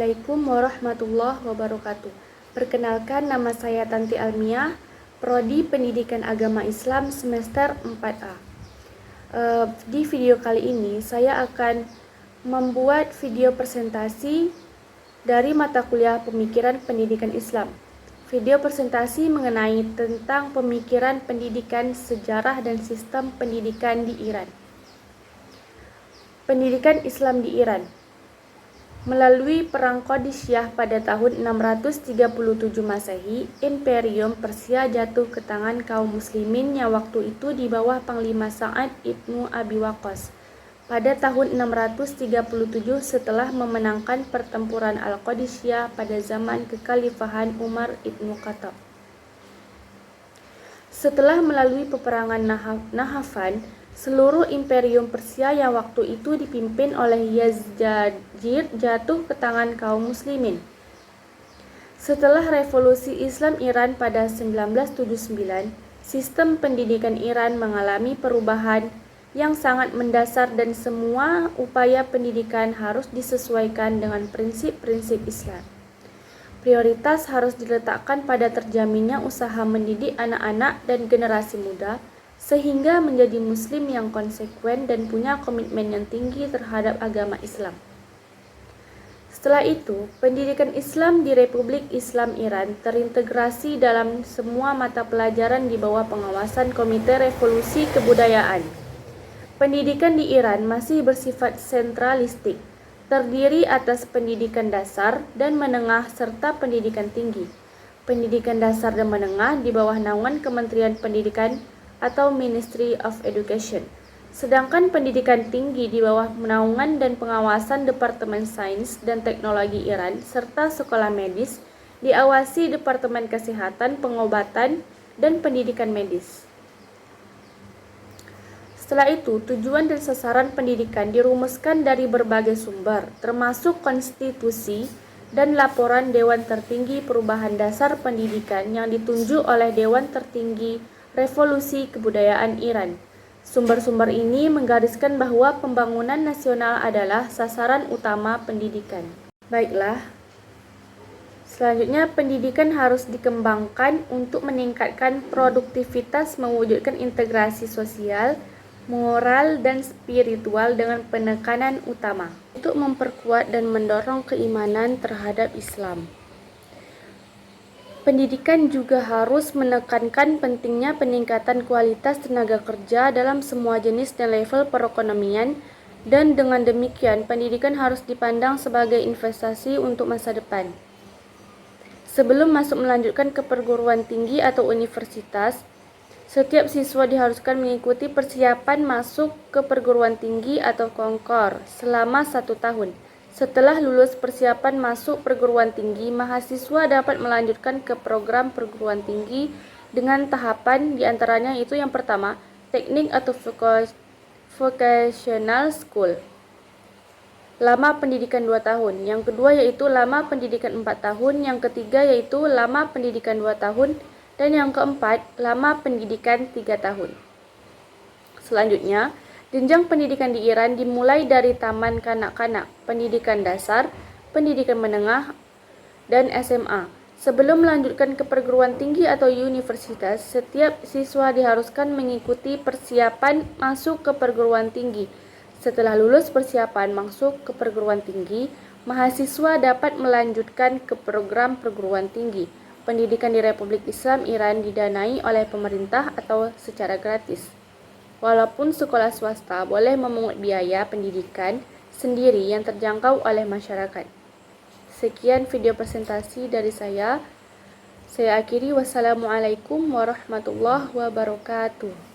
Assalamualaikum warahmatullahi wabarakatuh. Perkenalkan, nama saya Tanti Almia, Prodi Pendidikan Agama Islam semester 4A. Di video kali ini saya akan membuat video presentasi dari mata kuliah Pemikiran Pendidikan Islam. Video presentasi mengenai tentang pemikiran pendidikan, sejarah dan sistem pendidikan di Iran. Pendidikan Islam di Iran. Melalui perang Qadisiyah pada tahun 637 Masehi, Imperium Persia jatuh ke tangan kaum muslimin yang waktu itu di bawah Panglima Sa'ad ibnu Abi Waqqas. Pada tahun 637 setelah memenangkan pertempuran Al-Qadisiyah pada zaman kekhalifahan Umar ibnu Khattab. Setelah melalui peperangan Nahafan, seluruh Imperium Persia yang waktu itu dipimpin oleh Yazid jatuh ke tangan kaum muslimin. Setelah revolusi Islam Iran pada 1979, sistem pendidikan Iran mengalami perubahan yang sangat mendasar dan semua upaya pendidikan harus disesuaikan dengan prinsip-prinsip Islam. Prioritas harus diletakkan pada terjaminnya usaha mendidik anak-anak dan generasi muda sehingga menjadi muslim yang konsekuen dan punya komitmen yang tinggi terhadap agama Islam. Setelah itu, pendidikan Islam di Republik Islam Iran terintegrasi dalam semua mata pelajaran di bawah pengawasan Komite Revolusi Kebudayaan. Pendidikan di Iran masih bersifat sentralistik, terdiri atas pendidikan dasar dan menengah serta pendidikan tinggi. Pendidikan dasar dan menengah di bawah naungan Kementerian Pendidikan atau Ministry of Education. Sedangkan pendidikan tinggi di bawah naungan dan pengawasan Departemen Sains dan Teknologi Iran serta sekolah medis diawasi Departemen Kesehatan, Pengobatan, dan Pendidikan Medis. Setelah itu, tujuan dan sasaran pendidikan dirumuskan dari berbagai sumber, termasuk konstitusi dan laporan Dewan Tertinggi Perubahan Dasar Pendidikan yang ditunjuk oleh Dewan Tertinggi Revolusi Kebudayaan Iran. Sumber-sumber ini menggariskan bahwa pembangunan nasional adalah sasaran utama pendidikan. Baiklah, selanjutnya pendidikan harus dikembangkan untuk meningkatkan produktivitas, mewujudkan integrasi sosial, moral, dan spiritual dengan penekanan utama untuk memperkuat dan mendorong keimanan terhadap Islam. Pendidikan juga harus menekankan pentingnya peningkatan kualitas tenaga kerja dalam semua jenis dan level perekonomian, dan dengan demikian pendidikan harus dipandang sebagai investasi untuk masa depan. Sebelum masuk melanjutkan ke perguruan tinggi atau universitas, setiap siswa diharuskan mengikuti persiapan masuk ke perguruan tinggi atau Konkor selama 1 tahun. Setelah lulus persiapan masuk perguruan tinggi, mahasiswa dapat melanjutkan ke program perguruan tinggi dengan tahapan diantaranya itu yang pertama, teknik atau vocational school. Lama pendidikan 2 tahun. Yang kedua yaitu lama pendidikan 4 tahun. Yang ketiga yaitu lama pendidikan 2 tahun. Dan yang keempat, lama pendidikan 3 tahun. Selanjutnya, jenjang pendidikan di Iran dimulai dari taman kanak-kanak, pendidikan dasar, pendidikan menengah, dan SMA. Sebelum melanjutkan ke perguruan tinggi atau universitas, setiap siswa diharuskan mengikuti persiapan masuk ke perguruan tinggi. Setelah lulus persiapan masuk ke perguruan tinggi, mahasiswa dapat melanjutkan ke program perguruan tinggi. Pendidikan di Republik Islam Iran didanai oleh pemerintah atau secara gratis. Walaupun sekolah swasta boleh memungut biaya pendidikan sendiri yang terjangkau oleh masyarakat. Sekian video presentasi dari saya. Saya akhiri. Wassalamualaikum warahmatullahi wabarakatuh.